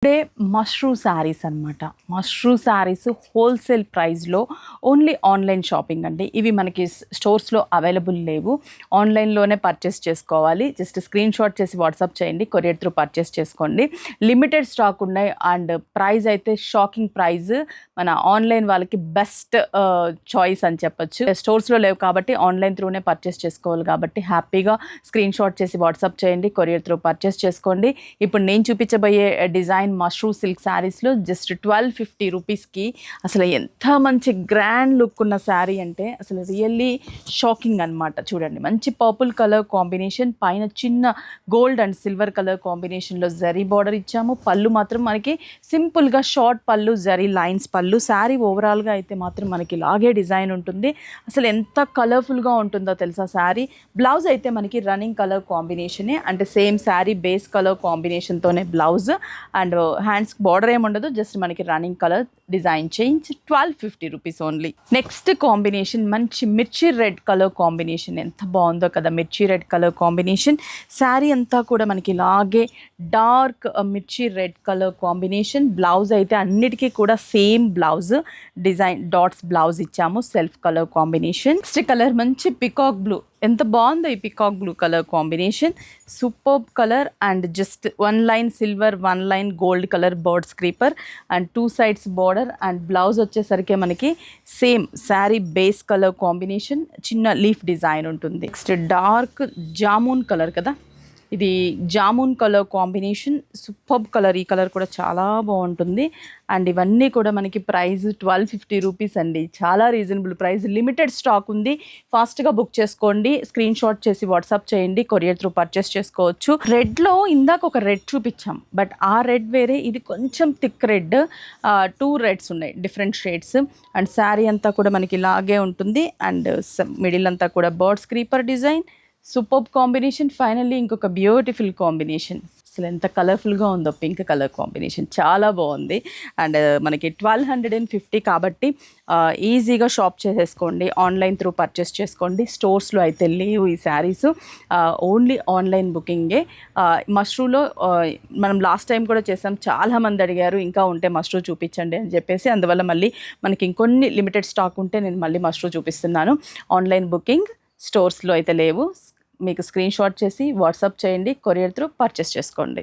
Day mashru saris అనమాట. Mashru saris wholesale ప్రైస్లో only online shopping అండి. ఇవి మనకి స్టోర్స్లో అవైలబుల్ లేవు, ఆన్లైన్లోనే పర్చేస్ చేసుకోవాలి. జస్ట్ స్క్రీన్ షాట్ చేసి వాట్సాప్ చేయండి, కొరియర్ త్రూ పర్చేస్ చేసుకోండి. లిమిటెడ్ స్టాక్ ఉన్నాయి అండ్ ప్రైస్ అయితే షాకింగ్ ప్రైస్. మన ఆన్లైన్ వాళ్ళకి బెస్ట్ చాయిస్ అని చెప్పొచ్చు. స్టోర్స్లో లేవు కాబట్టి ఆన్లైన్ త్రూనే పర్చేస్ చేసుకోవాలి కాబట్టి హ్యాపీగా స్క్రీన్ షాట్ చేసి వాట్సాప్ చేయండి, కొరియర్ త్రూ పర్చేస్ చేసుకోండి. ఇప్పుడు నేను చూపించబోయే డిజైన్ మష్రూ సిల్క్ శారీస్లో జస్ట్ 1250 రూపీస్కి అసలు ఎంత మంచి గ్రాండ్ లుక్ ఉన్న శారీ అంటే అసలు రియల్లీ షాకింగ్ అనమాట. చూడండి, మంచి పర్పుల్ కలర్ కాంబినేషన్, పైన చిన్న గోల్డ్ అండ్ సిల్వర్ కలర్ కాంబినేషన్లో జరీ బార్డర్ ఇచ్చాము. పళ్ళు మాత్రం మనకి సింపుల్గా షార్ట్ పళ్ళు, జరీ లైన్స్ పళ్ళు. శారీ ఓవరాల్గా అయితే మాత్రం మనకి ఇలాగే డిజైన్ ఉంటుంది. అసలు ఎంత కలర్ఫుల్గా ఉంటుందో తెలుసా శారీ. బ్లౌజ్ అయితే మనకి రన్నింగ్ కలర్ కాంబినేషనే, అంటే సేమ్ శారీ బేస్ కలర్ కాంబినేషన్తోనే బ్లౌజ్. అండ్ హ్యాండ్స్ బార్డర్ ఏముండదు, జస్ట్ మనకి running colour design change. 1250 rupees only. Next combination మంచి మిర్చి రెడ్ కలర్ కాంబినేషన్. ఎంత బాగుందో కదా మిర్చి రెడ్ కలర్ కాంబినేషన్. శారీ అంతా కూడా మనకి ఇలాగే డార్క్ మిర్చి రెడ్ కలర్ కాంబినేషన్. బ్లౌజ్ అయితే అన్నిటికీ కూడా same blouse design dots blouse ఇచ్చాము, self colour combination. Next colour మంచి పికాక్ బ్లూ. ఎంత బాగుందో ఈ peacock blue colour combination. Superb colour and just one line silver, one line gold colour bird scraper and two sides border. And blouse వచ్చేసరికి మనకి same sari base colour combination, చిన్న leaf design ఉంటుంది. Next dark jamun colour కదా, ఇది jamun colour combination. Superb colour, ఈ colour కూడా చాలా బాగుంటుంది. అండ్ ఇవన్నీ కూడా మనకి ప్రైస్ 1250 రూపీస్ అండి. చాలా రీజనబుల్ ప్రైస్. లిమిటెడ్ స్టాక్ ఉంది, ఫాస్ట్గా బుక్ చేసుకోండి. స్క్రీన్ షాట్ చేసి వాట్సాప్ చేయండి, కొరియర్ త్రూ పర్చేస్ చేసుకోవచ్చు. రెడ్లో ఇందాక ఒక రెడ్ చూపించాం, బట్ ఆ రెడ్ వేరే, ఇది కొంచెం థిక్ రెడ్. 2 రెడ్స్ ఉన్నాయి, డిఫరెంట్ షేడ్స్. అండ్ శారీ అంతా కూడా మనకి ఇలాగే ఉంటుంది. అండ్ మిడిల్ అంతా కూడా bird scraper design. Superb combination. Finally ఇంకొక బ్యూటిఫుల్ కాంబినేషన్. అసలు ఎంత కలర్ఫుల్గా ఉందో, పింక్ కలర్ కాంబినేషన్ చాలా బాగుంది. అండ్ మనకి 1250 కాబట్టి ఈజీగా షాప్ చేసేసుకోండి, ఆన్లైన్ త్రూ పర్చేస్ చేసుకోండి. స్టోర్స్లో అయితే లేవు ఈ శారీస్, ఓన్లీ ఆన్లైన్ బుకింగే. మష్రూలో మనం లాస్ట్ టైం కూడా చేసాం, చాలామంది అడిగారు ఇంకా ఉంటే మష్రూ చూపించండి అని చెప్పేసి. అందువల్ల మళ్ళీ మనకి ఇంకొన్ని లిమిటెడ్ స్టాక్ ఉంటే నేను మళ్ళీ మష్రూ చూపిస్తున్నాను. ఆన్లైన్ బుకింగ్, స్టోర్స్లో అయితే లేవు. మీకు స్క్రీన్ షాట్ చేసి వాట్సాప్ చేయండి, కొరియర్ త్రూ పర్చేస్ చేసుకోండి.